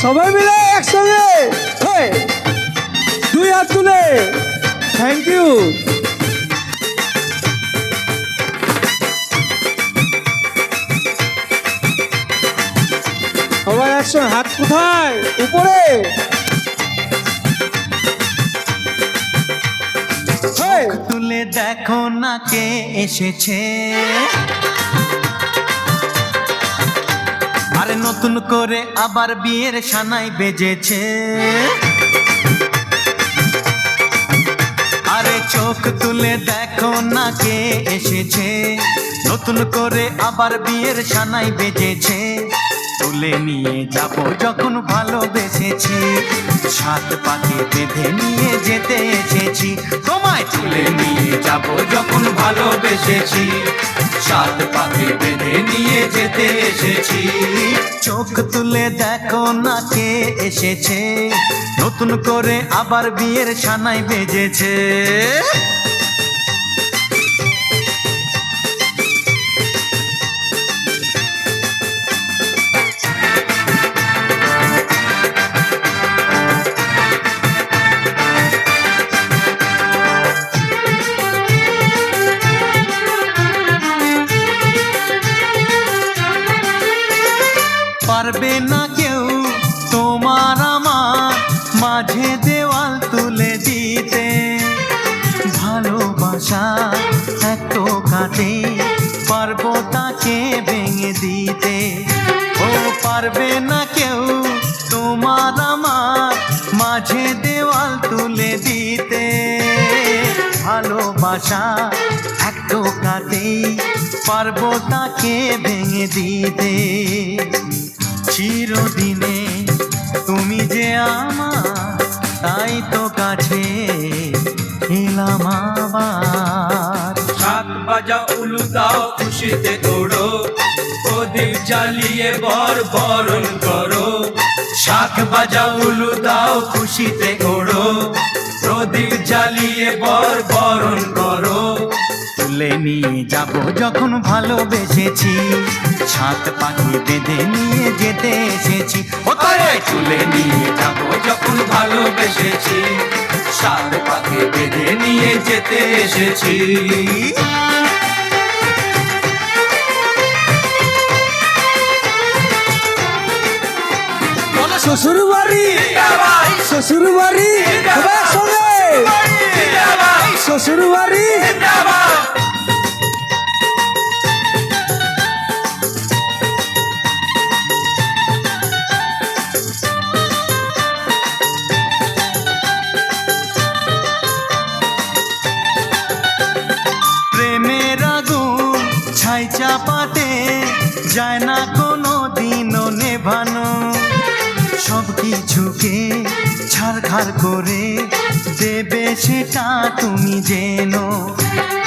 সবাই মিলে একসঙ্গে দুই হাত তুলে থ্যাংক ইউ। সবাই একসঙ্গে হাত কোথায়? উপরে। তুলে দেখো না কে এসেছে, আরে নতুন করে আবার বিয়ের সানাই বেজেছে। আরে চোখ তুলে দেখো না কে এসেছে, নতুন করে আবার বিয়ের সানাই বেজেছে। তুলে নিয়ে যাব যখন ভালোবেসেছি, সাত পাকে বেঁধে নিয়ে যেতে এসেছি। তোমায় তুলে নিয়ে যাব যখন ভালোবেসেছি, সাত পাকে বেঁধে নিয়ে যেতে এসেছি। চোখ তুলে দেখো না কে এসেছে, নতুন করে আবার বিয়ের সানাই বেজেছে। পারবে না কেউ তোমার আমার মাঝে দেওয়াল তুলে দিতে, ভালোবাসা এত কাটে পারবো তাকে ভেঙে দিতে। ও পারবে না কেউ তোমার আমার মাঝে দেওয়াল তুলে দিতে, ভালোবাসা এত কাটে পারবো তাকে ভেঙে দিতে। চিরদিনে তুমি যে আমার, তাই তো কাছে এলাম আবার। শাক বাজা উলু দাও খুশিতে ওড়ো, প্রদীপ জ্বালিয়ে বরণ করো। শাক বাজা উলু দাও খুশিতে ওড়ো, প্রদীপ জ্বালিয়ে বরণ করো। তুলে নিয়ে যাব যখন ভালোবেসেছি, সাত পাখি বেঁধে নিয়ে যেতে এসেছি। ও তাই তুলে নিয়ে যাব যখন ভালোবেসেছি, সাত পাকে বেঁধে নিয়ে যেতে এসেছি। শ্বশুর বাড়ি, শ্বশুর বাড়ি, একসঙ্গে শ্বশুর বাড়ি। প্রেমের আগুন ছাই চাপাতে যায় না কোনো দিনও নেভানো, সব কিছুকে ছাড়খাড় করে দেবে সেটা তুমি জেনো।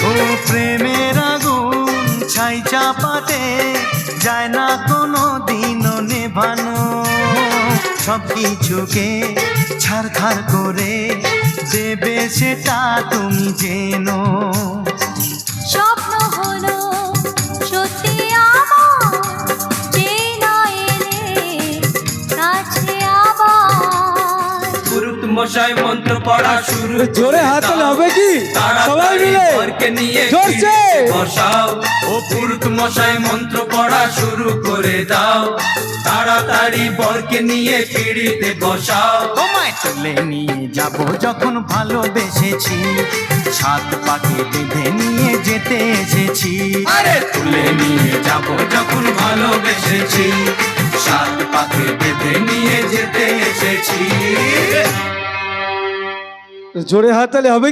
ও প্রেমের আগুন ছাই চাপাতে যায় না কোনো দিনও নেভানো, সব কিছুকে ছাড়খাড় করে দেবে সেটা তুমি জেনো। স্বপ্ন হলো সত্যি আমার, যে না এলে কাছে আবার। পুরুত মশাই মন্ত্র পড়া শুরু, জোরে হাত তালি হবে কি? সবাই মিলে বরকে নিয়ে জোরছে বসাও। ও পুরুত মশাই মন্ত্র পড়া শুরু করে দাও, তাড়াতাড়ি বরকে নিয়ে পিড়িতে বসাও। তোমায় তুলে নিয়ে যাব যখন ভালোবেসেছি, সাত পাকে বেঁধে নিয়ে যেতে এসেছি। আরে তুলে নিয়ে যাব যখন ভালোবেসেছি, সাত পাকে বেঁধে নিয়ে যেতে এসেছি। জোরে হাত তালি হবে কি?